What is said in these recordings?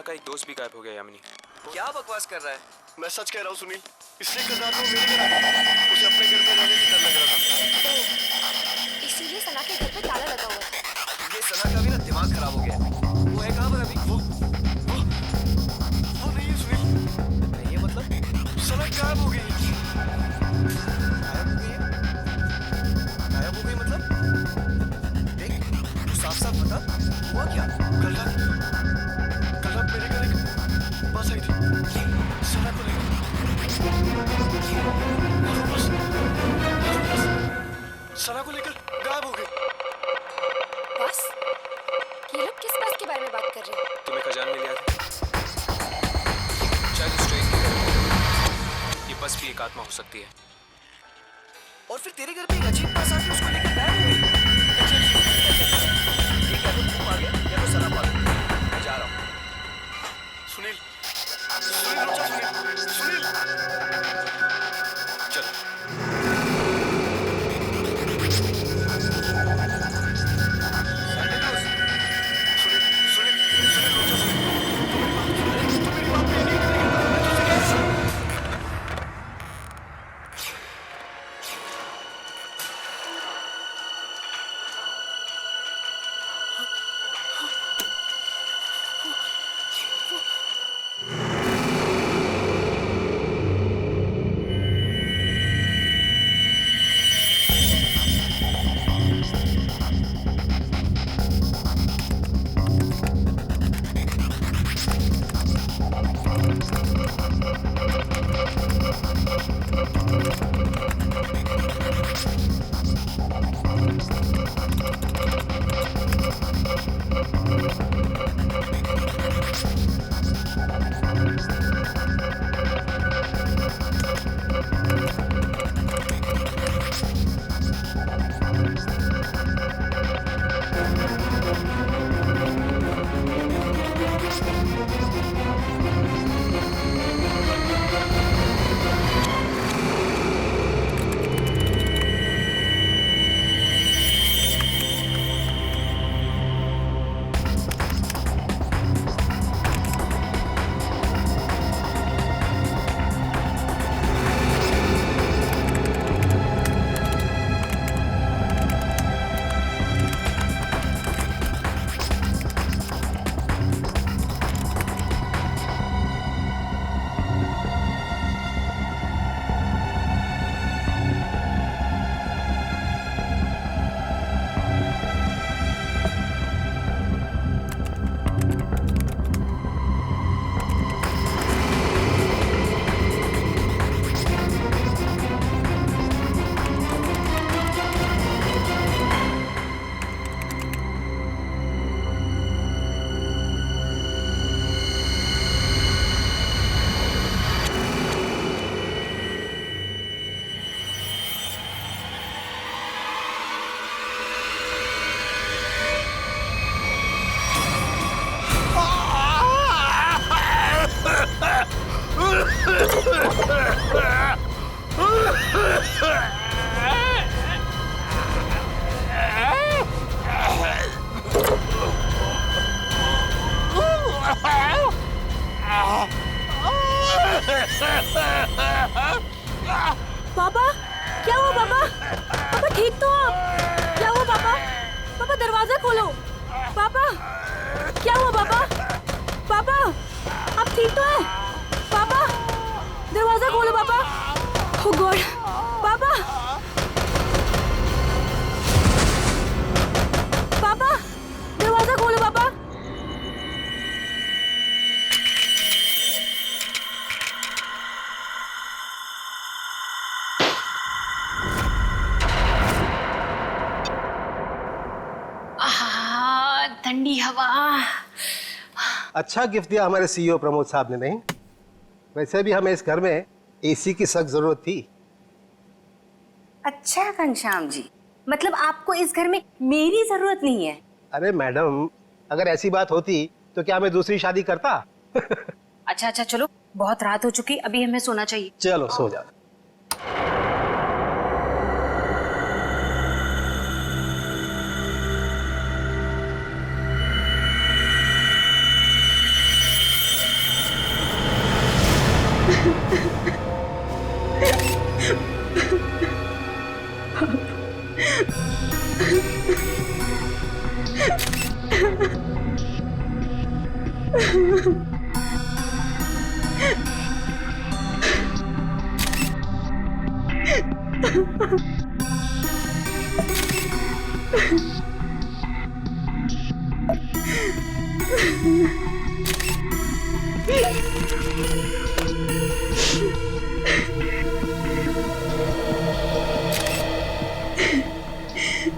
खतरनाक का एक दोस्त भी गायब हो गया यामिनी। क्या बकवास कर रहा है? मैं सच कह रहा हूँ सुनील, इसलिए कल रात को मेरे घर आ गया। उसे अपने घर में रहने से डर लग रहा था। इसीलिए सना के घर पे ताला लगा हुआ था। ये सना का भी ना दिमाग खराब हो गया है। वो है कहाँ पर अभी? वो नहीं है सुनील। नहीं है मतलब? सना गायब हो गई। गायब हो गई मतलब? देख, तू साफ साफ बता, हुआ क्या? कल रात मेरे घर एक बस आई थी सना को लेकर। और वो बस सना को लेकर गायब हो गई। बस ये लोग किस बात के बारे में बात कर रहे हैं? तुम्हें खजान मिल गया था? शायद उस ट्रेन की तरह ये बस भी एक आत्मा हो सकती है। और फिर तेरे घर पे एक अजीब बस आके उसको लेकर गायब हो गई। ये क्या तो तू आ गया या तो सना पागल? मैं जा रहा हूँ। सुनील सुनील रुक जा सुनील सुनील। चलो। सुनील सुनील सुनील रुक जा सुनील। तू मेरी बात नहीं करेगी। मैं तुझसे कह रहा हूँ। पापा क्या हुआ पापा? पापा ठीक तो हो? क्या हुआ पापा? पापा दरवाजा खोलो। पापा क्या हुआ पापा? पापा आप ठीक तो हैं? पापा दरवाजा खोलो पापा। ओह गॉड पापा। पापा दरवाजा खोलो पापा। ठंडी हवा। अच्छा गिफ्ट दिया हमारे सीईओ प्रमोद साहब ने। नहीं वैसे भी हमें इस घर में एसी की सख्त जरूरत थी। अच्छा घनश्याम जी, मतलब आपको इस घर में मेरी जरूरत नहीं है? अरे मैडम, अगर ऐसी बात होती तो क्या मैं दूसरी शादी करता? अच्छा अच्छा चलो, बहुत रात हो चुकी, अभी हमें सोना चाहिए। चलो सो जाओ।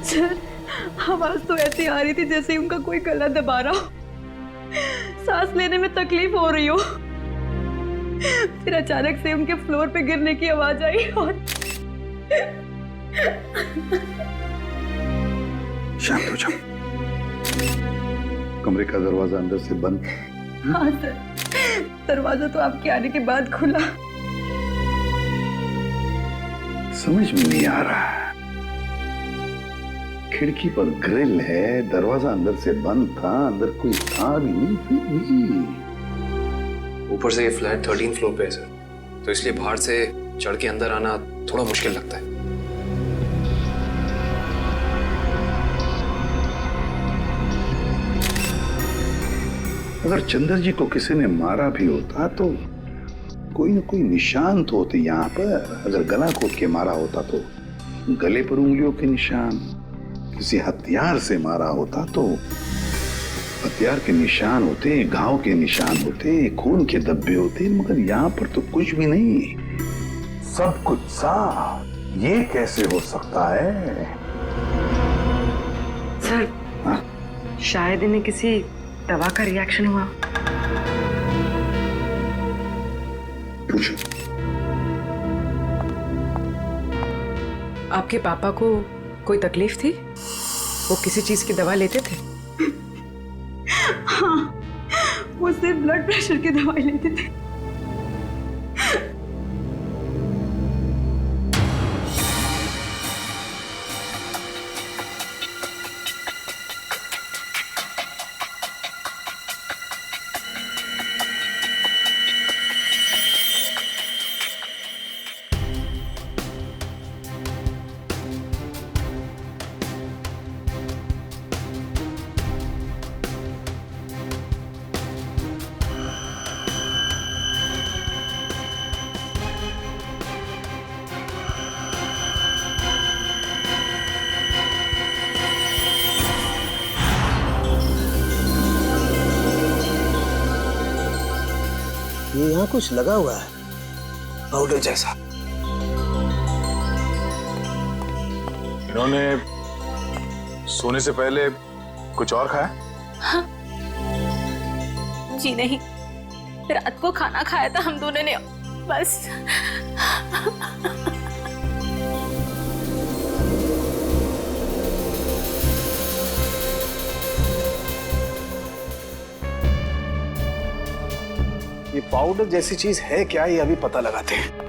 सर, आवाज तो ऐसी आ रही थी जैसे उनका कोई गला दबा रहा हो, सांस लेने में तकलीफ हो रही हो। फिर अचानक से उनके फ्लोर पे गिरने की आवाज आई और शांत हो जाओ। कमरे का दरवाजा अंदर से बंद। हाँ सर, दरवाजा तो आपके आने के बाद खुला। समझ में नहीं आ रहा है, खिड़की पर ग्रिल है, दरवाजा अंदर से बंद था, अंदर कोई था भी नहीं, फिर भी। ऊपर से ये फ्लैट 13 फ्लोर पे है सर, तो इसलिए बाहर से चढ़ के अंदर आना थोड़ा मुश्किल लगता है। अगर चंद्र जी को किसी ने मारा भी होता तो कोई न कोई निशान तो होते यहाँ पर। अगर गला घोट के मारा होता तो गले पर उंगलियों के निशान, किसी हथियार से मारा होता तो हथियार के निशान होते, घाव के निशान होते, खून के धब्बे होते, मगर यहाँ पर तो कुछ भी नहीं, सब कुछ साफ। ये कैसे हो सकता है? सर, हाँ? शायद इन्हें किसी दवा का रिएक्शन हुआ। पूछो। आपके पापा को कोई तकलीफ थी? वो किसी चीज की दवा लेते थे? हाँ, वो सिर्फ ब्लड प्रेशर की दवाई लेते थे। ये यहाँ कुछ लगा हुआ है, पाउडर जैसा। इन्होंने सोने से पहले कुछ और खाया? हाँ। जी नहीं, रात को खाना खाया था हम दोनों ने, बस। ये पाउडर जैसी चीज है क्या, ये अभी पता लगाते हैं।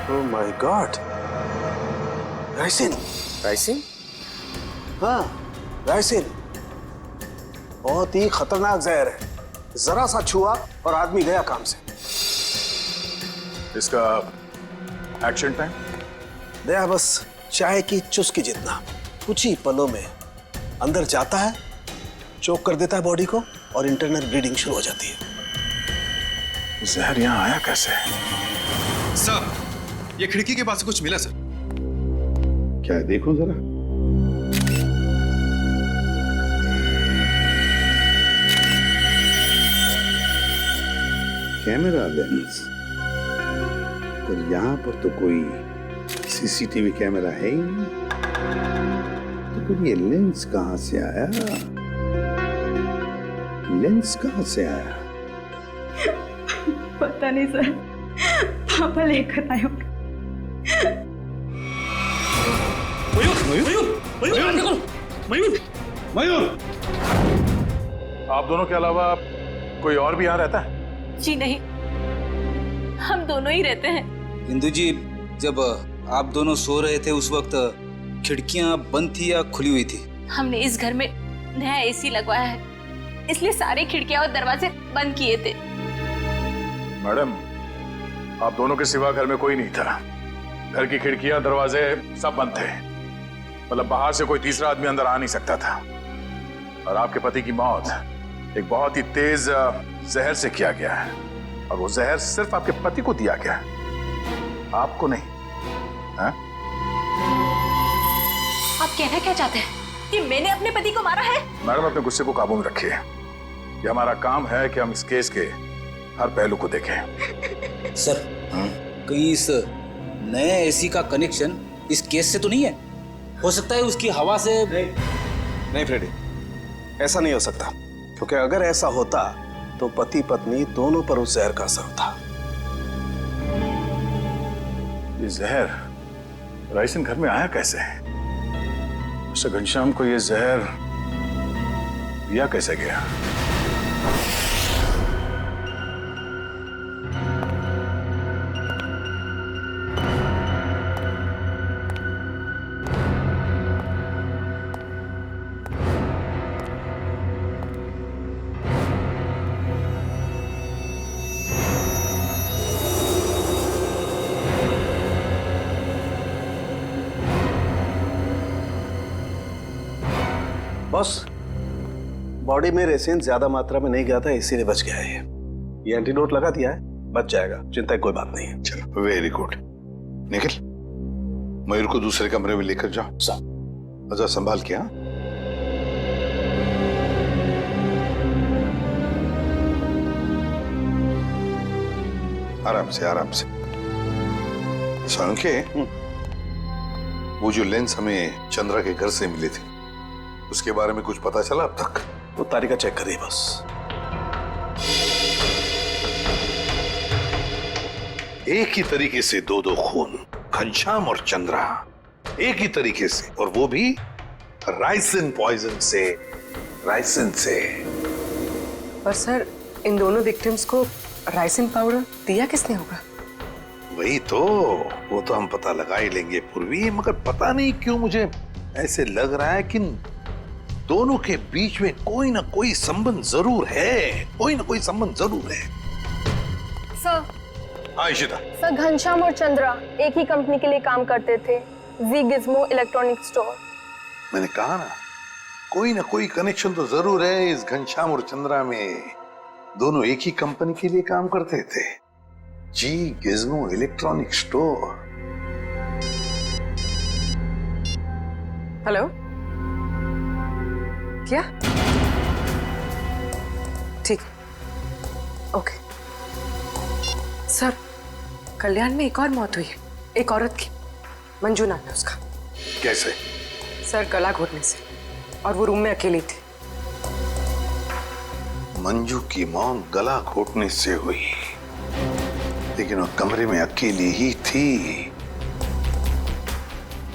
Oh my God, ricin. Ricin? हाँ, राइसिन बहुत ही खतरनाक जहर है। जरा सा छुआ और आदमी गया काम से। इसका एक्शन टाइम? दया बस चाय की चुस्की जितना, कुछ ही पलों में अंदर जाता है, चोक कर देता है बॉडी को और इंटरनल ब्लीडिंग शुरू हो जाती है। जहर यहाँ आया कैसे? सर, ये खिड़की के पास से कुछ मिला सर। क्या है, देखो जरा। कैमरा लेंस, पर यहाँ पर तो कोई सीसीटीवी कैमरा है ही नहीं, तो फिर ये लेंस कहाँ से आया? लेंस कहाँ से आया? पता नहीं सर, पापा लेकर आए होंगे। मयूर, मयूर, मयूर, आप दोनों के अलावा कोई और भी यहाँ रहता है? जी नहीं, हम दोनों ही रहते हैं। इंदु जी, जब आप दोनों सो रहे थे उस वक्त खिड़कियां बंद थी या खुली हुई थी? हमने इस घर में नया एसी लगवाया है, इसलिए सारे खिड़कियां और दरवाजे बंद किए थे। मैडम, आप दोनों के सिवा घर में कोई नहीं था। घर की खिड़कियां दरवाजे सब बंद थे। मतलब बाहर से कोई तीसरा आदमी अंदर आ नहीं सकता था। और आपके पति की मौत एक बहुत ही तेज जहर से किया गया है, और वो जहर सिर्फ आपके पति को दिया गया है, आपको नहीं। हाँ? आप कहना क्या चाहते हैं कि मैंने अपने पति को मारा है? मैडम, अपने गुस्से को काबू में रखिए। ये हमारा काम है कि हम इस केस के हर पहलू को देखें। सर, कहीं इस नए एसी का कनेक्शन इस केस से तो नहीं है? हो सकता है उसकी हवा से। नहीं फ्रेडी, ऐसा नहीं हो सकता, क्योंकि अगर ऐसा होता तो पति पत्नी दोनों पर उस जहर का असर होता। ये जहर राइसन घर में आया कैसे? मिस्टर घनश्याम को ये जहर दिया कैसे गया? बॉस, बॉडी में रेसिन ज्यादा मात्रा में नहीं गया था, इसीलिए बच गया है। ये एंटीडोट लगा दिया है, बच जाएगा, चिंता की कोई बात नहीं है। चलो, वेरी गुड। निखिल, मयूर को दूसरे कमरे में लेकर जाओ। अच्छा, संभाल के। हाँ, आराम से, आराम से। सांख्य, वो जो लेंस हमें चंद्रा के घर से मिले थे, उसके बारे में कुछ पता चला अब तक? वो तारिका चेक करिए बस। एक ही तरीके से दो खून, घनश्याम और चंद्रा, एक ही तरीके से, और वो भी राइसिन पॉइजन से। राइसिन से। पर सर, इन दोनों विक्टिम्स को राइसिन पाउडर दिया किसने होगा? वही तो, वो तो हम पता लगा ही लेंगे पूर्वी, मगर पता नहीं क्यों मुझे ऐसे लग रहा है कि दोनों के बीच में कोई ना कोई संबंध जरूर है, कोई ना कोई संबंध जरूर है। सर, हाँ इशिता। सर, घनश्याम और चंद्रा एक ही कंपनी के लिए काम करते थे, जी गिज़्मो इलेक्ट्रॉनिक स्टोर। मैंने कहा ना, कोई ना कोई कनेक्शन तो जरूर है इस घनश्याम और चंद्रा में। दोनों एक ही कंपनी के लिए काम करते थे, जी गिज़्मो इलेक्ट्रॉनिक स्टोर। हेलो, क्या? ठीक, ओके। सर, कल्याण में एक और मौत हुई है, एक औरत की, मंजू नाम है उसका। कैसे? सर, गला घोटने से, और वो रूम में अकेली थी। मंजू की मौत गला घोटने से हुई, लेकिन वो कमरे में अकेली ही थी,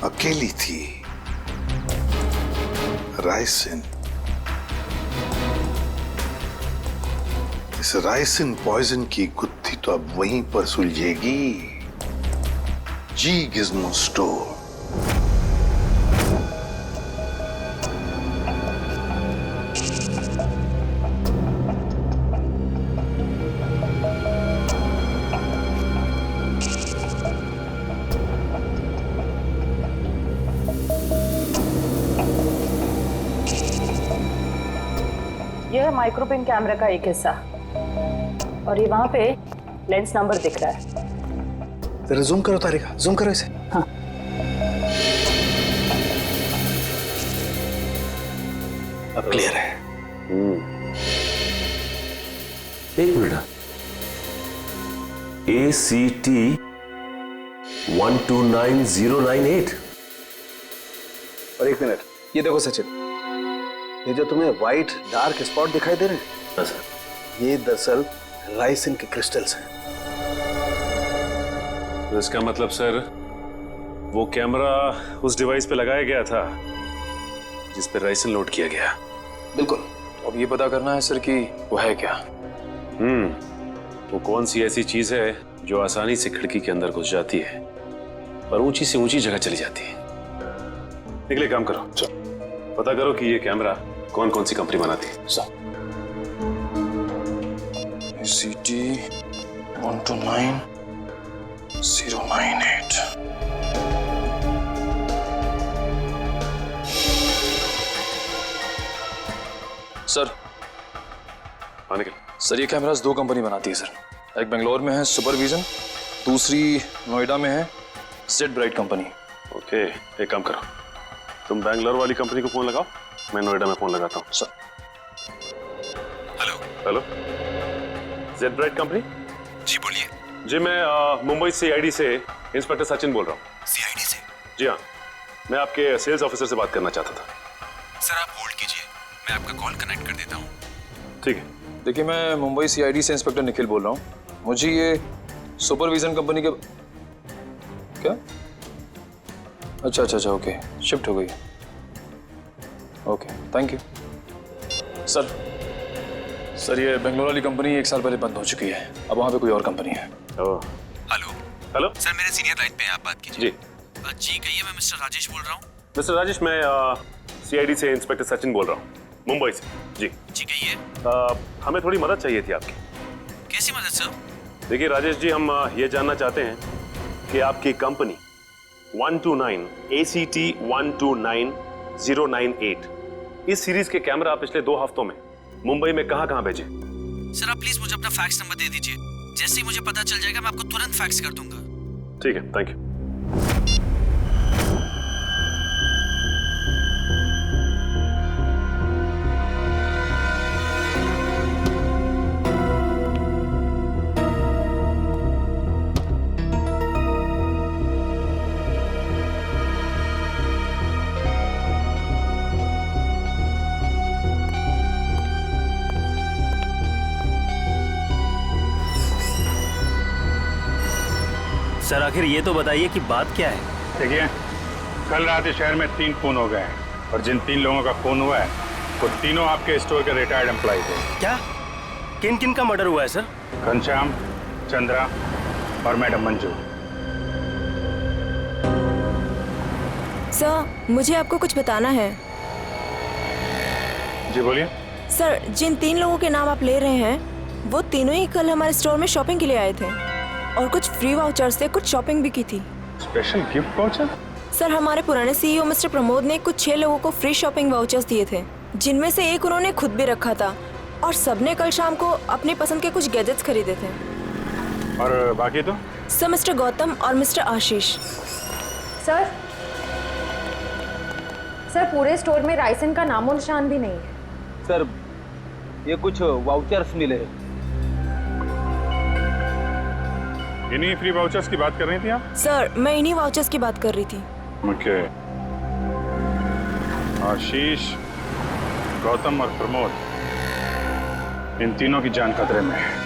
अकेली थी। राइसिन, इस राइसिन पॉइजन की गुत्थी तो अब वहीं पर सुलझेगी, जी गिज़्मो स्टोर। यह है माइक्रोपिन कैमरा का एक हिस्सा, और ये वहां पे लेंस नंबर दिख रहा है। जरा जूम करो तारिका, जूम करो इसे। हाँ। अब क्लियर है। एक मिनट, ACT 129098। और एक मिनट, ये देखो सचिन, ये जो तुम्हें व्हाइट डार्क स्पॉट दिखाई दे रहे हैं, ये दरअसल राइसिन के क्रिस्टल्स हैं। तो इसका मतलब सर, वो कैमरा उस डिवाइस पे लगाया गया था जिस पर राइसन लोड किया गया। बिल्कुल। अब ये पता करना है सर कि वो है क्या। वो कौन सी ऐसी चीज है जो आसानी से खिड़की के अंदर घुस जाती है और ऊंची से ऊंची जगह चली जाती है। निकले, काम करो, पता करो कि ये कैमरा कौन कौन सी कंपनी बनाती है। ACT 129098। सर निकल। सर ये कैमरास 2 कंपनी बनाती है सर। एक बेंगलोर में है सुपरविजन, दूसरी नोएडा में है जेड ब्राइट कंपनी। ओके, एक काम करो, तुम बैंगलोर वाली कंपनी को फोन लगाओ, मैं नोएडा में फोन लगाता हूँ। Sir. Hello, Z Bright company? जी बोलिए। जी, मैं मुंबई CID से इंस्पेक्टर सचिन बोल रहा हूँ। CID से? जी हाँ, मैं आपके सेल्स ऑफिसर से बात करना चाहता था। सर आप होल्ड कीजिए, मैं आपका कॉल कनेक्ट कर देता हूँ। ठीक है। देखिए, मैं मुंबई CID से इंस्पेक्टर निखिल बोल रहा हूँ। मुझे ये सुपरविजन कंपनी के क्या? अच्छा, ओके, शिफ्ट हो गई। Okay, thank you. सर ये बेंगलोर वाली कंपनी 1 साल पहले बंद हो चुकी है, अब वहाँ पे कोई और कंपनी है। हेलो सर मेरे सीनियर लाइन पे हैं, आप बात कीजिए। जी जी कहिए, मैं मिस्टर राजेश बोल रहा हूँ। मिस्टर राजेश, मैं CID से इंस्पेक्टर सचिन बोल रहा हूँ, मुंबई से। जी कहिए। हमें थोड़ी मदद चाहिए थी आपकी। कैसी मदद सर? देखिए राजेश जी, हम ये जानना चाहते हैं कि आपकी कंपनी 129 ACT 129098 इस सीरीज के कैमरा पिछले 2 हफ्तों में मुंबई में कहां भेजे? सर आप प्लीज मुझे अपना फैक्स नंबर दे दीजिए, जैसे ही मुझे पता चल जाएगा मैं आपको तुरंत फैक्स कर दूंगा। ठीक है, थैंक यू। सर आखिर ये तो बताइए कि बात क्या है? देखिए, कल रात इस शहर में 3 खून हो गए हैं और जिन 3 लोगों का खून हुआ है वो तीनों आपके स्टोर के रिटायर्ड एम्प्लॉय थे। क्या? किन किन का मर्डर हुआ है सर? घनश्याम, चंद्रा और मैडम मंजू। सर मुझे आपको कुछ बताना है। जी बोलिए। सर जिन 3 लोगों के नाम आप ले रहे हैं वो तीनों ही कल हमारे स्टोर में शॉपिंग के लिए आए थे और कुछ फ्री वाउचर से कुछ शॉपिंग भी की थी। Special gift voucher? सर हमारे पुराने CEO मिस्टर प्रमोद ने कुछ 6 लोगों को फ्री शॉपिंग वाउचर्स दिए थे, जिनमें से एक उन्होंने खुद भी रखा था और सबने कल शाम को अपनी पसंद के कुछ गैजेट्स खरीदे थे। और बाकी तो? सर मिस्टर गौतम और मिस्टर आशीष। सर पूरे स्टोर में राइसन का नामो निशान भी नहीं है। सर ये कुछ वाउचर्स मिले। इन्हीं फ्री वाउचर्स की बात कर रही थी आप? सर मैं इन्हीं वाउचर्स की बात कर रही थी। ओके। आशीष, गौतम और प्रमोद, इन तीनों की जान खतरे में है।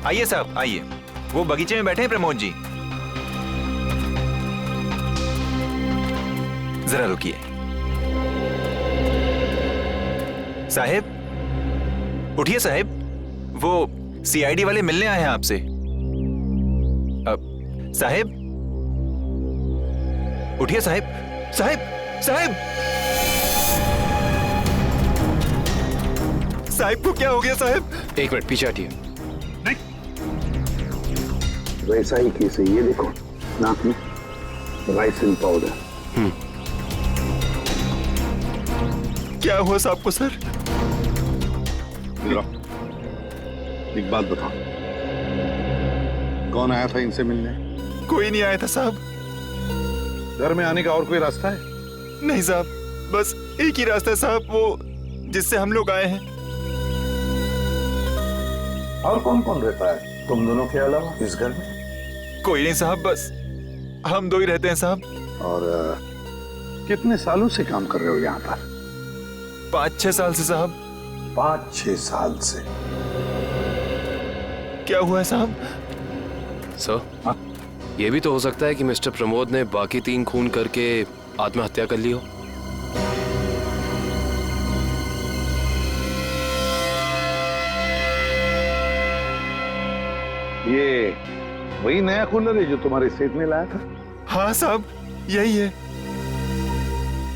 आइए साहब आइए, वो बगीचे में बैठे हैं प्रमोद जी। जरा रुकिए। साहेब उठिए साहेब, वो CID वाले मिलने आए हैं आपसे। साहेब उठिए साहेब। साहेब साहेब साहेब को क्या हो गया साहेब? 1 मिनट पीछे हटिए। वैसा ही केस है, ये देखो नाक में राइसिन पाउडर। क्या हुआ साहब को सर? एक बात बताओ, कौन आया था इनसे मिलने? कोई नहीं आया था साहब। घर में आने का और कोई रास्ता है? नहीं साहब, बस एक ही रास्ता है साहब, वो जिससे हम लोग आए हैं। और कौन कौन रहता है तुम दोनों के अलावा इस घर में? कोई नहीं साहब, बस हम दो ही रहते हैं साहब। और कितने सालों से काम कर रहे हो यहाँ पर? 5-6 साल से साहब। 5-6 साल से? क्या हुआ है साहब? सर, ये भी तो हो सकता है कि मिस्टर प्रमोद ने बाकी 3 खून करके आत्महत्या कर ली हो। ये वही नया कूलर है जो तुम्हारे सेठ ने लाया था? हाँ साहब, यही है।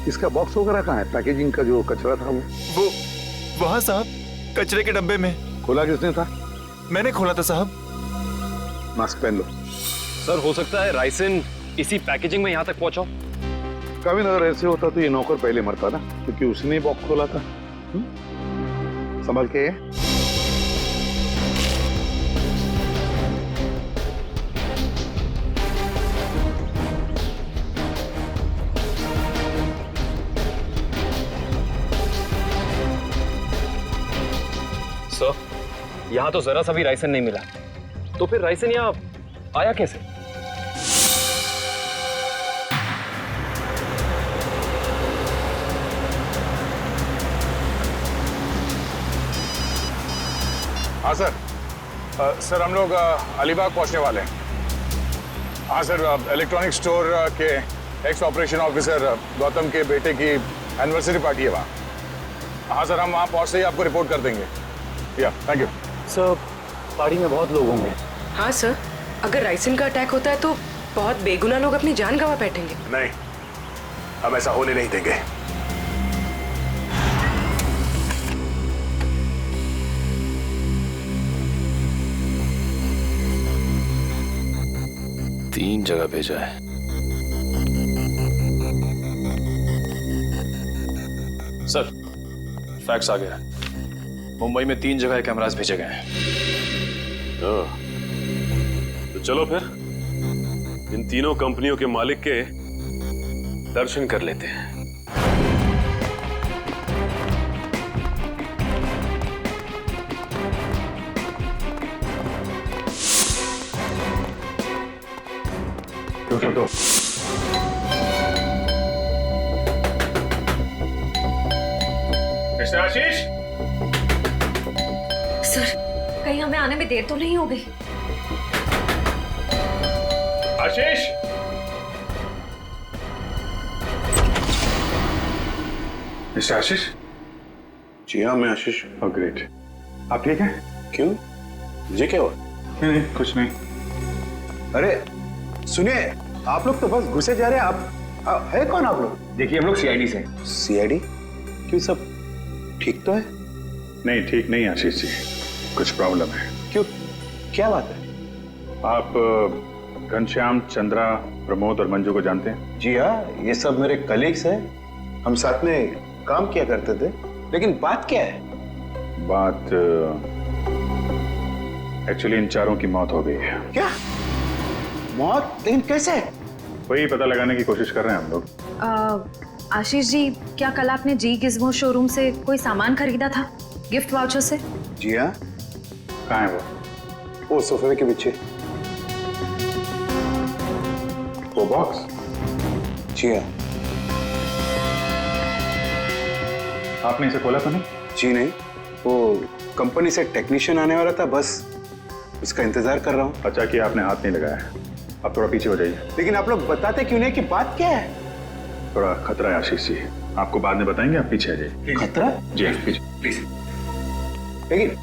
इसका बॉक्स वगैरह कहाँ है? पैकेजिंग का जो कचरा था वो वहाँ साहब, कचरे के डब्बे में। खोला किसने था? मैंने खोला था साहब। मास्क पहन लो। सर, हो सकता है राइसन इसी पैकेजिंग में यहाँ तक पहुंचा। कभी अगर ऐसे होता तो ये नौकर पहले मरता ना, क्योंकि उसने बॉक्स खोला था। संभल के। सर, यहाँ तो जरा सा भी राइसन नहीं मिला, तो फिर राइसन यहाँ आया कैसे? हाँ सर। सर, हम लोग अलीबाग पहुंचने वाले हैं। हाँ सर, इलेक्ट्रॉनिक स्टोर के एक्स ऑपरेशन ऑफिसर गौतम के बेटे की एनिवर्सरी पार्टी है वहाँ। हाँ सर, हम वहाँ पहुँचते ही आपको रिपोर्ट कर देंगे। या थैंक यू सर। पार्टी में बहुत लोग होंगे। हाँ सर, अगर राइसन का अटैक होता है तो बहुत बेगुनाह लोग अपनी जान गंवा बैठेंगे। नहीं, हम ऐसा होने नहीं देंगे। तीन जगह भेजा है। सर, फैक्स आ गया है। मुंबई में 3 जगह कैमरास भेजे गए हैं। तो चलो फिर इन तीनों कंपनियों के मालिक के दर्शन कर लेते हैं। तो मिस्टर आशीष, सर, कहीं हमें आने में देर तो नहीं हो गई? आशीष, मिस्टर आशीष। जी हाँ, मैं आशीष। Oh great. आप ठीक हैं? क्यों? मुझे क्या हुआ? नहीं, कुछ नहीं। अरे सुनिए, आप लोग तो बस घुसे जा रहे हैं। आप है कौन आप लोग? देखिए, हम लोग सीआईडी से। सीआईडी? क्यों, सब ठीक तो है? नहीं, ठीक नहीं आशीष जी, कुछ प्रॉब्लम है। क्यों, क्या बात है? आप घनश्याम, चंद्रा, प्रमोद और मंजू को जानते हैं? जी हाँ, ये सब मेरे कलीग्स हैं। हम साथ में काम किया करते थे। लेकिन बात क्या है? बात एक्चुअली इन चारों की मौत हो गई है। क्या मौत? लेकिन कैसे? वही पता लगाने की कोशिश कर रहे हैं हम लोग। आशीष जी, क्या कल आपने जी गिज़्मो शोरूम से कोई सामान खरीदा था गिफ्ट वाउचर से? जी हाँ। कहाँ है वो सोफे के पीछे। वो बॉक्स? जी हाँ। आपने इसे खोला तो नहीं? जी नहीं, वो कंपनी से टेक्नीशियन आने वाला था, बस उसका इंतजार कर रहा हूँ। अच्छा कि आपने हाथ नहीं लगाया है। आप थोड़ा पीछे हो जाइए। लेकिन आप लोग बताते क्यों नहीं कि बात क्या है? थोड़ा खतरा है आशीष जी, आपको बाद में बताएंगे, आप पीछे आ जाइए। खतरा? जी पीछे प्लीज। लेकिन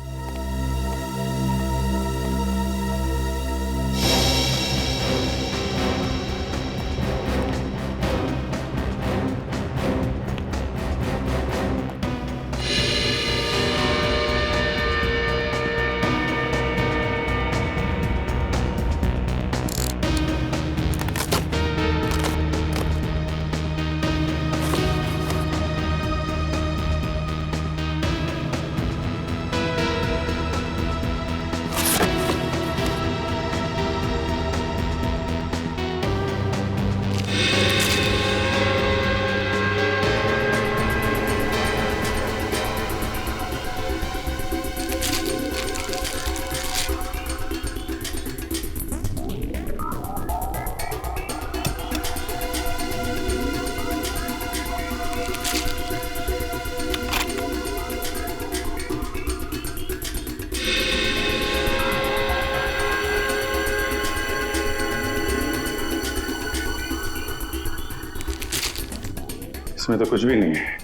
इसमें तो कुछ भी नहीं है।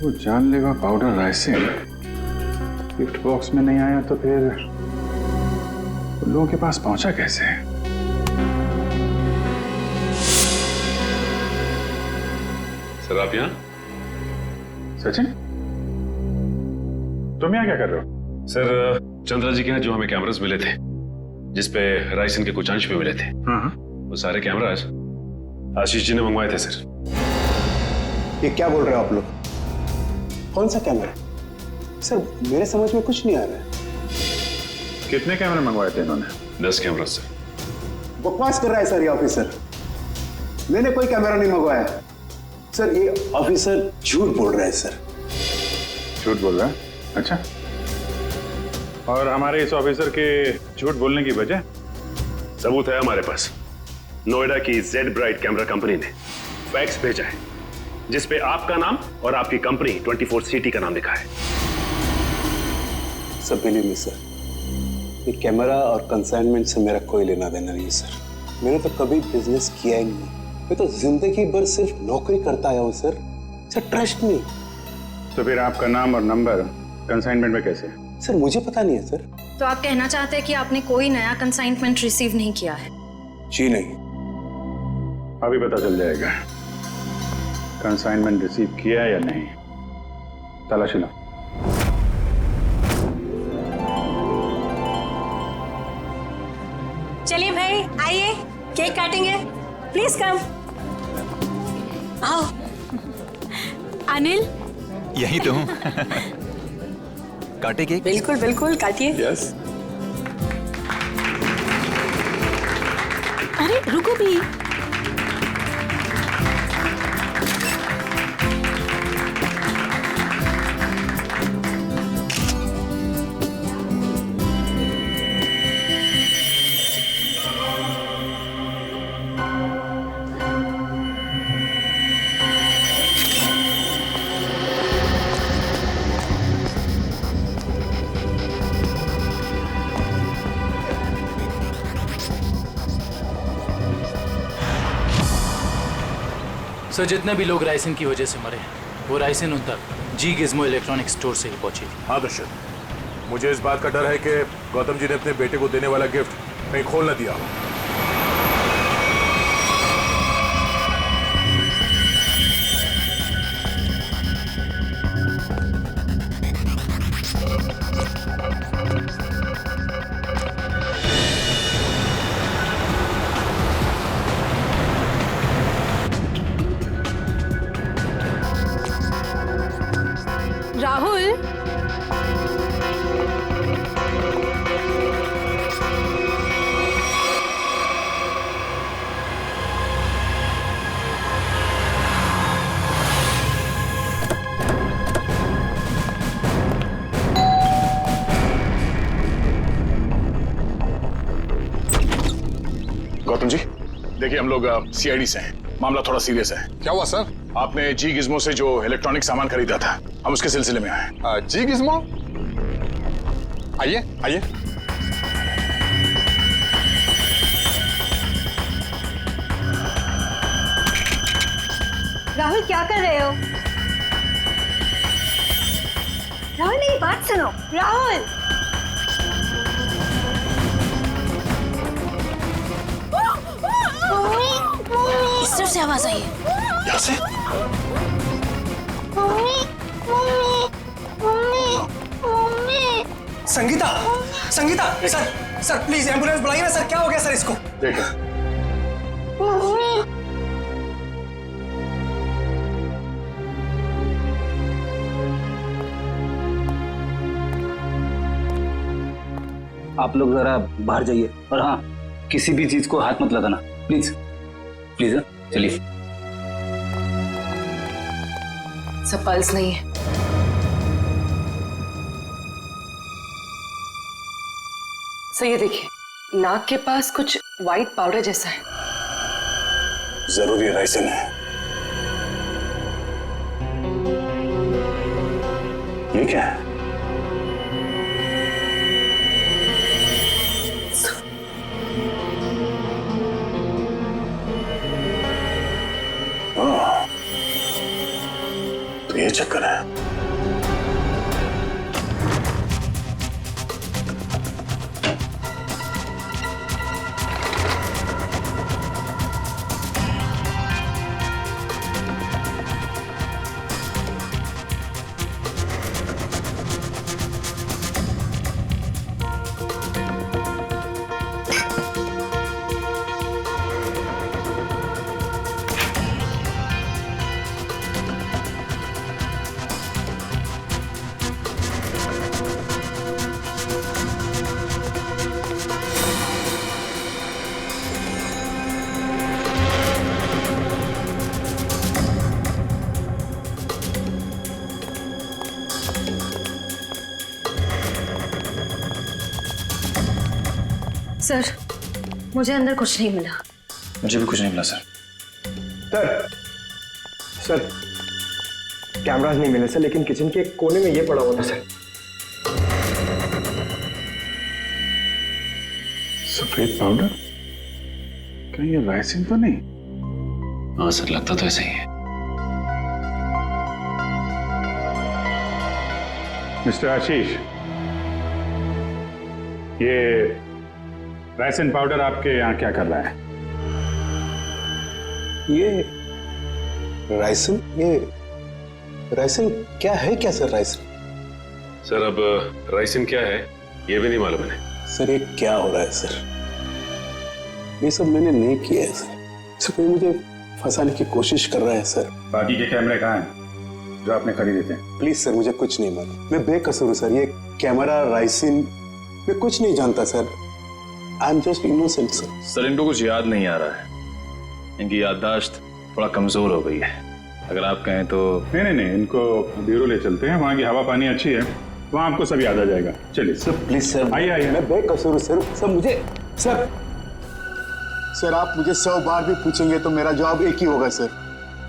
वो जानलेवा पाउडर राइसिन गिफ्ट बॉक्स में नहीं आया तो फिर उन लोगों के पास पहुंचा कैसे? सर आप यहाँ? सचिन, तुम यहाँ क्या कर रहे हो? सर चंद्रा जी के यहाँ जो हमें कैमरास मिले थे जिसपे राइसन के कुछ अंश भी मिले थे, वो सारे कैमरास आशीष जी ने मंगवाए थे सर। ये क्या बोल रहे हो आप लोग? कौन सा कैमरा? सर मेरे समझ में कुछ नहीं आ रहा है। कितने कैमरे मंगवाए थे इन्होंने? 10 कैमरा सर। बकवास कर रहा है सर ये ऑफिसर। मैंने कोई कैमरा नहीं मंगवाया। सर ये ऑफिसर झूठ बोल रहा है सर। झूठ बोल रहा है? अच्छा, और हमारे इस ऑफिसर के झूठ बोलने की वजह? सबूत है हमारे पास। नोएडा की जेड ब्राइट कैमरा कंपनी ने फैक्स भेजा है जिसपे आपका नाम और आपकी कंपनी 24 सिटी का नाम लिखा है। सब बिलीव मी सर, ये कैमरा और कंसाइनमेंट से मेरा कोई लेना देना नहीं सर। मैंने तो कभी बिजनेस किया ही नहीं। मैं तो जिंदगी भर सिर्फ नौकरी करता आया हूँ सर। ट्रस्ट नहीं। तो फिर आपका नाम और नंबर कंसाइनमेंट में कैसे? सर मुझे पता नहीं है सर। तो आप कहना चाहते हैं कि आपने कोई नया कंसाइनमेंट रिसीव नहीं किया है? जी नहीं। अभी पता चल जाएगा कंसाइनमेंट रिसीव किया या नहीं। तलाशी लो। चलिए भाई आइए, केक काटेंगे। Please come. आओ। अनिल, यही तो हूँ। काटे केक? बिल्कुल बिल्कुल काटिए। यस। अरे रुको भी। सर जितने भी लोग राइसिन की वजह से मरे वो राइसिन उन तक जी गिज़्मो इलेक्ट्रॉनिक स्टोर से ही पहुंची थी। हाँ दर्शन, मुझे इस बात का डर है कि गौतम जी ने अपने बेटे को देने वाला गिफ्ट कहीं खोल न दिया। राहुल, गौतम जी देखिए, हम लोग सीआईडी से हैं। मामला थोड़ा सीरियस है। क्या हुआ सर? आपने जी गिज़्मो से जो इलेक्ट्रॉनिक सामान खरीदा था, हम उसके सिलसिले में आए। जी गिज़्मो? आइए आइए। राहुल क्या कर रहे हो? राहुल मेरी बात सुनो। राहुल इस तरफ से आवाज आई है। यहाँ से? Sangeeta, Sangeeta, sir please ambulance बुलाइए ना सर। क्या हो गया सर इसको? देखो आप लोग जरा बाहर जाइए और हाँ, किसी भी चीज को हाथ मत लगाना प्लीज प्लीज। चलिए। सब पल्स नहीं है। सर ये देखिए, नाक के पास कुछ वाइट पाउडर जैसा है। जरूरी राइसिन है। ये क्या है? ओह, ये चक्कर है। सर, मुझे अंदर कुछ नहीं मिला। मुझे भी कुछ नहीं मिला सर। सर कैमरास नहीं मिले सर, लेकिन किचन के कोने में ये पड़ा हुआ था सर। सफेद पाउडर? कहीं ये राइसिन तो नहीं? हाँ सर, लगता तो ऐसा ही है। मिस्टर आशीष, ये राइसिन पाउडर आपके यहाँ क्या कर रहा है? ये राइसिन क्या है? क्या सर राइसिन? सर अब राइसिन क्या है ये भी नहीं मालूम है। सर ये क्या हो रहा है सर? ये सब मैंने नहीं किया है सर। कोई मुझे फंसाने की कोशिश कर रहा है सर। बाकी के कैमरे कहाँ हैं जो आपने खरीदे थे? प्लीज सर, मुझे कुछ नहीं मालूम। मैं बेकसूर हूँ सर। ये कैमरा, राइसिन, मैं कुछ नहीं जानता sir. I am just innocent sir. Sir इनको कुछ याद नहीं आ रहा है। इनकी याददाश्त थोड़ा कमजोर हो गई है। अगर आप कहें तो। नहीं, इनको ब्यूरो ले चलते हैं। वहाँ की हवा पानी अच्छी है, वहाँ आपको सब याद आ जाएगा। चलिए सर प्लीज सर। आइए। मैं बेकसूर हूँ सर। सर मुझे सर आप मुझे 100 बार भी पूछेंगे तो मेरा जवाब एक ही होगा सर,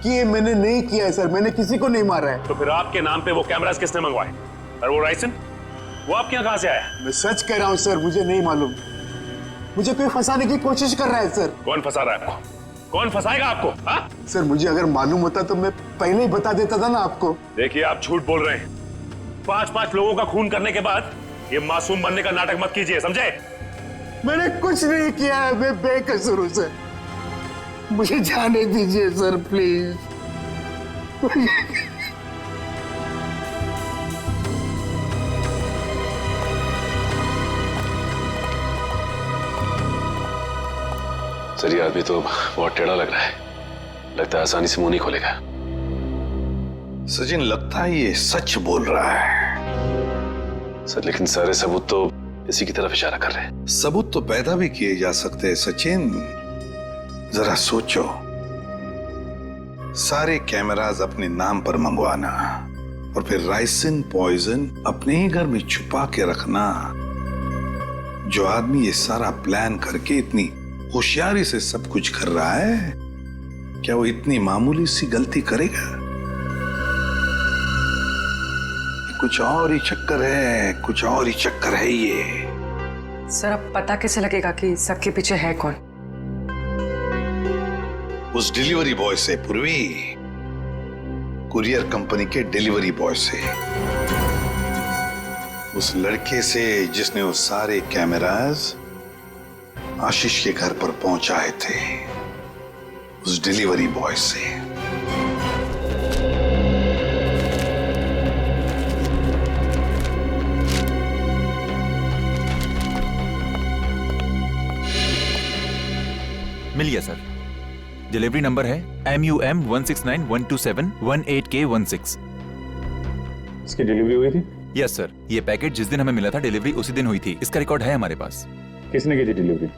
कि ये मैंने नहीं किया है सर। मैंने किसी को नहीं मारा है। तो फिर आपके नाम पे वो कैमरास किसने मंगवाए? और वो राइसिन वो आपके यहाँ कहाँ से आया? मैं सच कह रहा हूँ सर, मुझे नहीं मालूम। मुझे कोई फंसाने की कोशिश कर रहा है सर। कौन फंसा रहा है आपको? कौन फंसाएगा आपको? हाँ? सर मुझे अगर मालूम होता तो मैं पहले ही बता देता था ना आपको। देखिए आप झूठ बोल रहे हैं। 5-5 लोगों का खून करने के बाद ये मासूम बनने का नाटक मत कीजिए, समझे? मैंने कुछ नहीं किया है। मैं बेकसूर हूँ सर। मुझे जाने दीजिए सर प्लीज। सर ये आदमी तो बहुत टेढ़ा लग रहा है। लगता है आसानी से मुंह नहीं खोलेगा। सचिन, लगता है ये सच बोल रहा है। सर लेकिन सारे सबूत तो इसी की तरफ इशारा कर रहे हैं। सबूत तो पैदा भी किए जा सकते हैं सचिन। जरा सोचो, सारे कैमरास अपने नाम पर मंगवाना और फिर राइसिन पॉइजन अपने ही घर में छुपा के रखना। जो आदमी ये सारा प्लान करके इतनी होशियारी से सब कुछ कर रहा है, क्या वो इतनी मामूली सी गलती करेगा? कुछ और ही चक्कर है, कुछ और ही चक्कर है ये। सर अब पता कैसे लगेगा कि सबके पीछे है कौन? उस डिलीवरी बॉय से पूर्वी, कुरियर कंपनी के डिलीवरी बॉय से, उस लड़के से जिसने वो सारे कैमरास आशीष के घर पर पहुंचाए थे, उस डिलीवरी बॉय से। मिल गया सर। डिलीवरी नंबर है MUM 169127128K16। इसकी डिलीवरी हुई थी? Yes sir. ये पैकेट जिस दिन हमें मिला था डिलीवरी उसी दिन हुई थी। इसका रिकॉर्ड है हमारे पास। किसने की थी delivery?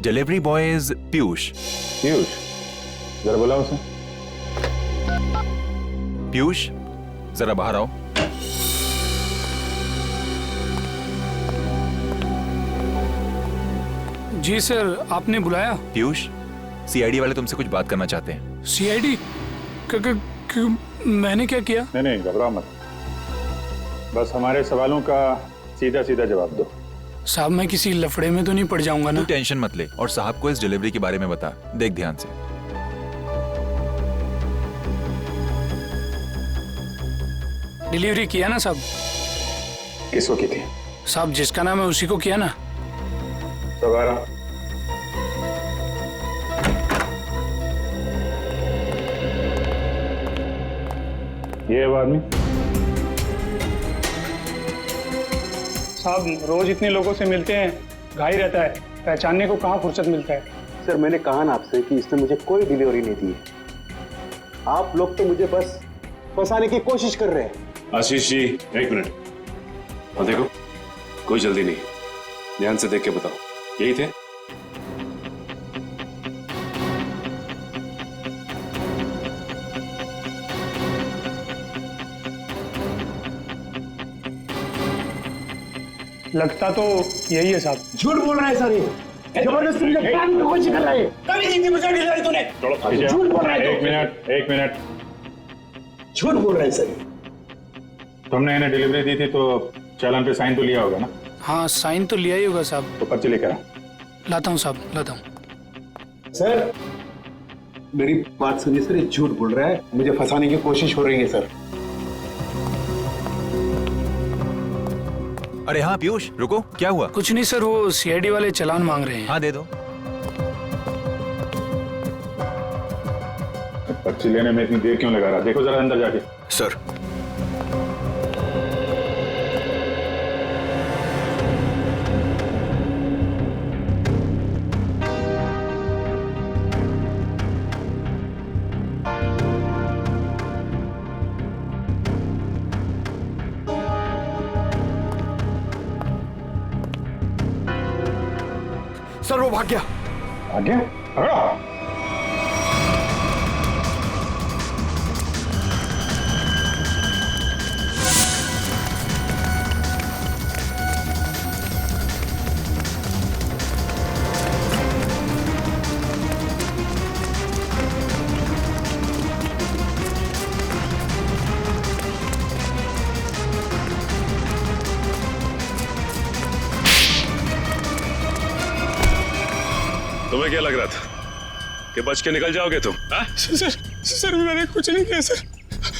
Delivery boys Piyush. Piyush, जरा बुलाओ उसे। पीयूष जरा बाहर आओ। जी सर, आपने बुलाया? पीयूष, CID वाले तुमसे कुछ बात करना चाहते हैं। CID? मैंने क्या किया? नहीं, घबराओ मत। बस हमारे सवालों का सीधा सीधा जवाब दो। साहब मैं किसी लफड़े में तो नहीं पड़ जाऊंगा ना? तू टेंशन मत ले और साहब को इस डिलीवरी के बारे में बता। देख ध्यान से। डिलीवरी किया ना साहब? किसको की थी? साहब जिसका नाम है उसी को किया ना। सब आ रहा। ये है वो आदमी। साहब रोज इतने लोगों से मिलते हैं, घाई रहता है, पहचानने को कहाँ फुर्सत मिलता है। सर मैंने कहा ना आपसे कि इसने मुझे कोई डिलीवरी नहीं दी है। आप लोग तो मुझे बस फंसाने की कोशिश कर रहे हैं। आशीष जी, एक मिनट। और देखो, कोई जल्दी नहीं, ध्यान से देख के बताओ, यही थे? लगता तो यही है साहब। झूठ बोल रहा है सर, ये जबरदस्ती मुझे काम की कोशिश कर रहा है। कभी नहीं दी मुझे डिलीवरी तूने। झूठ बोल रहा है। एक मिनट। झूठ बोल रहा है सर। तुमने इन्हें डिलीवरी दी थी तो चालान पे साइन तो लिया होगा ना? हाँ साइन तो लिया ही होगा साहब। तो पर्ची लेकर आ। लाता हूँ साहब, लाता हूँ। सर मेरी बात सुनिए सर, ये झूठ बोल रहा है, मुझे फंसाने की कोशिश हो रही है सर। अरे हाँ पीयूष, रुको, क्या हुआ? कुछ नहीं सर, वो सीआईडी वाले चालान मांग रहे हैं। हाँ दे दो। पर्ची लेने में इतनी देर क्यों लगा रहा? देखो जरा अंदर जाके। सर सर वो भाग गया। भाग गया? पकड़ो। तुम्हें क्या लग रहा था कि बच के निकल जाओगे तुम? सर मैंने कुछ नहीं किया सर।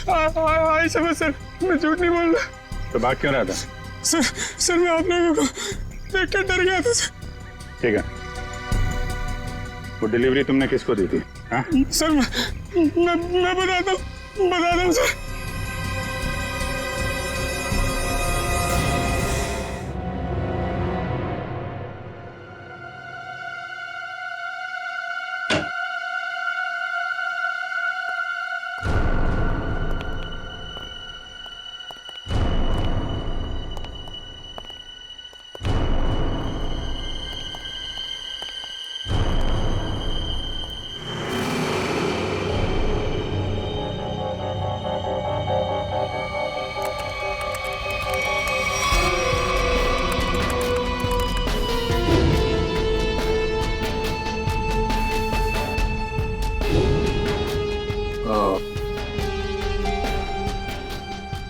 आई समझ सर, मैं झूठ नहीं बोल रहा। तो भाग क्यों रहा था? सर मैं आप लोगों को देख कर डर गया था सर। ठीक है, वो डिलीवरी तुमने किसको दी थी? हाँ? सर मैं बताता हूँ सर।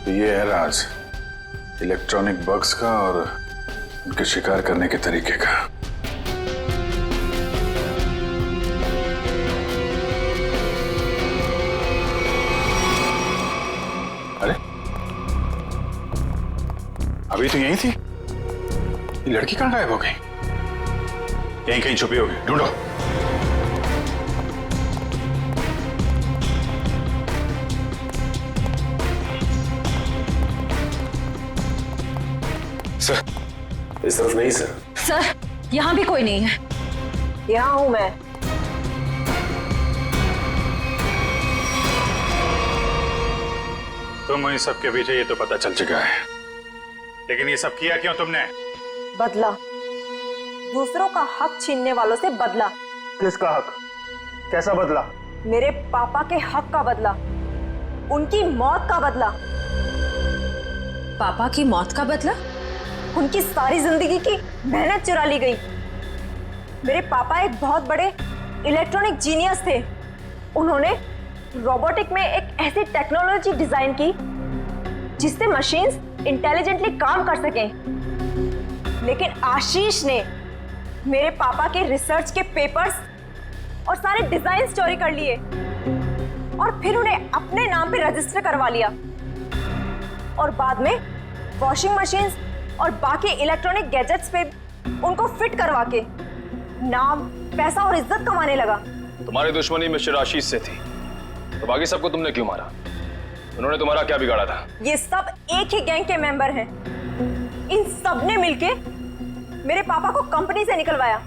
ये है राज इलेक्ट्रॉनिक बग्स का और उनके शिकार करने के तरीके का। अरे अभी तो यहीं थी, ये लड़की कहां गायब हो गई? यहीं कहीं छुपी होगी, ढूंढो। सर इस तरफ नहीं सर। सर यहाँ भी कोई नहीं है। यहाँ हूं मैं। तुम इन सब के पीछे ये तो पता चल चुका है, लेकिन ये सब किया क्यों तुमने? बदला, दूसरों का हक छीनने वालों से बदला। किसका हक? कैसा बदला? मेरे पापा के हक का बदला, उनकी मौत का बदला। पापा की मौत का बदला? उनकी सारी जिंदगी की मेहनत चुरा ली गई। मेरे पापा एक बहुत बड़े इलेक्ट्रॉनिक जीनियस थे। उन्होंने रोबोटिक में एक ऐसी टेक्नोलॉजी डिजाइन की जिससे मशीन्स इंटेलिजेंटली काम कर सकें। लेकिन आशीष ने मेरे पापा के रिसर्च के पेपर्स और सारे डिजाइन चोरी कर लिए और फिर उन्हें अपने नाम पे रजिस्टर करवा लिया और बाद में वॉशिंग मशीन्स और बाकी इलेक्ट्रॉनिक गैजेट्स पे उनको फिट करवा के नाम, पैसा और इज्जत कमाने लगा। तुम्हारी दुश्मनी मिस्टर आशीष से थी, तो बाकी सबको तुमने क्यों मारा? उन्होंने तुम्हारा क्या बिगाड़ा था? ये सब एक ही गैंग के मेंबर हैं। इन सब ने मिलके मेरे पापा को कंपनी से निकलवाया।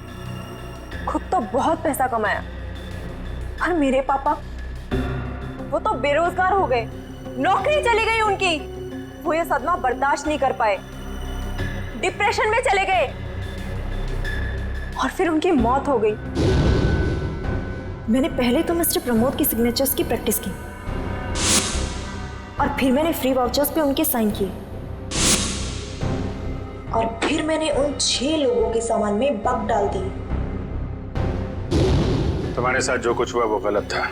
खुद तो बहुत पैसा कमाया, पर मेरे पापा वो तो बेरोजगार हो गए, नौकरी चली गई उनकी। वो ये सदमा बर्दाश्त नहीं कर पाए, डिप्रेशन में चले गए और फिर उनकी मौत हो गई। मैंने पहले तो मिस्टर प्रमोद की सिग्नेचर्स की प्रैक्टिस की और फिर मैंने फ्री वाउचर्स पे उनके साइन किए और फिर मैंने उन 6 लोगों के सामान में बग डाल दी। तुम्हारे साथ जो कुछ हुआ वो गलत था,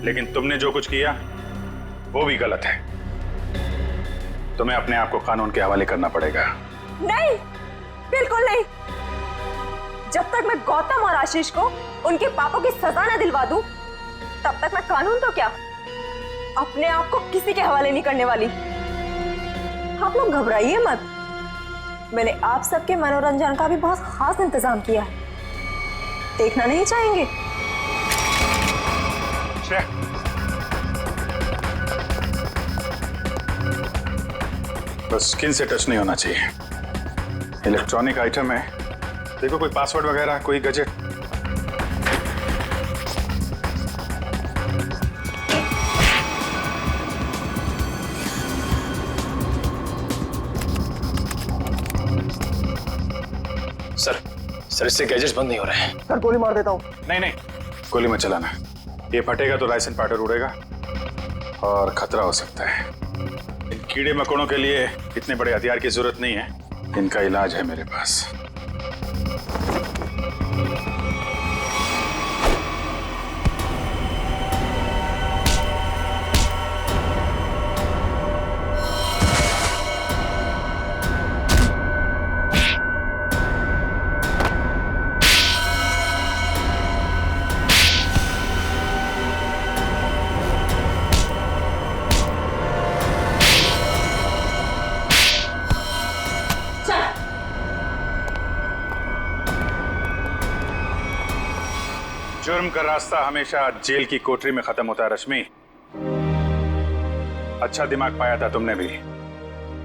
लेकिन तुमने जो कुछ किया वो भी गलत है। तुम्हें अपने आप को कानून के हवाले करना पड़ेगा। नहीं, बिल्कुल नहीं। जब तक मैं गौतम और आशीष को उनके पापों की सजा न दिलवा दूं, तब तक मैं कानून तो क्या, अपने आप को किसी के हवाले नहीं करने वाली। आप लोग घबराइए मत, मैंने आप सबके मनोरंजन का भी बहुत खास इंतजाम किया है। देखना नहीं चाहेंगे? बस स्किन से टच नहीं होना चाहिए। इलेक्ट्रॉनिक आइटम है, देखो कोई पासवर्ड वगैरह, कोई गैजेट। सर इससे गैजेट्स बंद नहीं हो रहे हैं। सर गोली मार देता हूँ। नहीं, गोली मत चलाना। ये फटेगा तो राइस एंड पाउडर उड़ेगा और खतरा हो सकता है। इन कीड़े मकोड़ों के लिए इतने बड़े हथियार की जरूरत नहीं है, इनका इलाज है मेरे पास। जुर्म का रास्ता हमेशा जेल की कोठरी में खत्म होता है रश्मि। अच्छा दिमाग पाया था तुमने भी।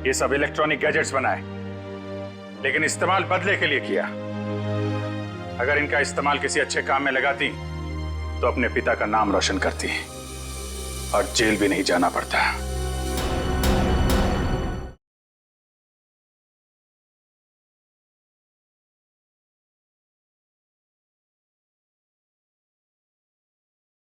ये सब इलेक्ट्रॉनिक गैजेट्स बनाए, लेकिन इस्तेमाल बदले के लिए किया। अगर इनका इस्तेमाल किसी अच्छे काम में लगाती तो अपने पिता का नाम रोशन करती और जेल भी नहीं जाना पड़ता।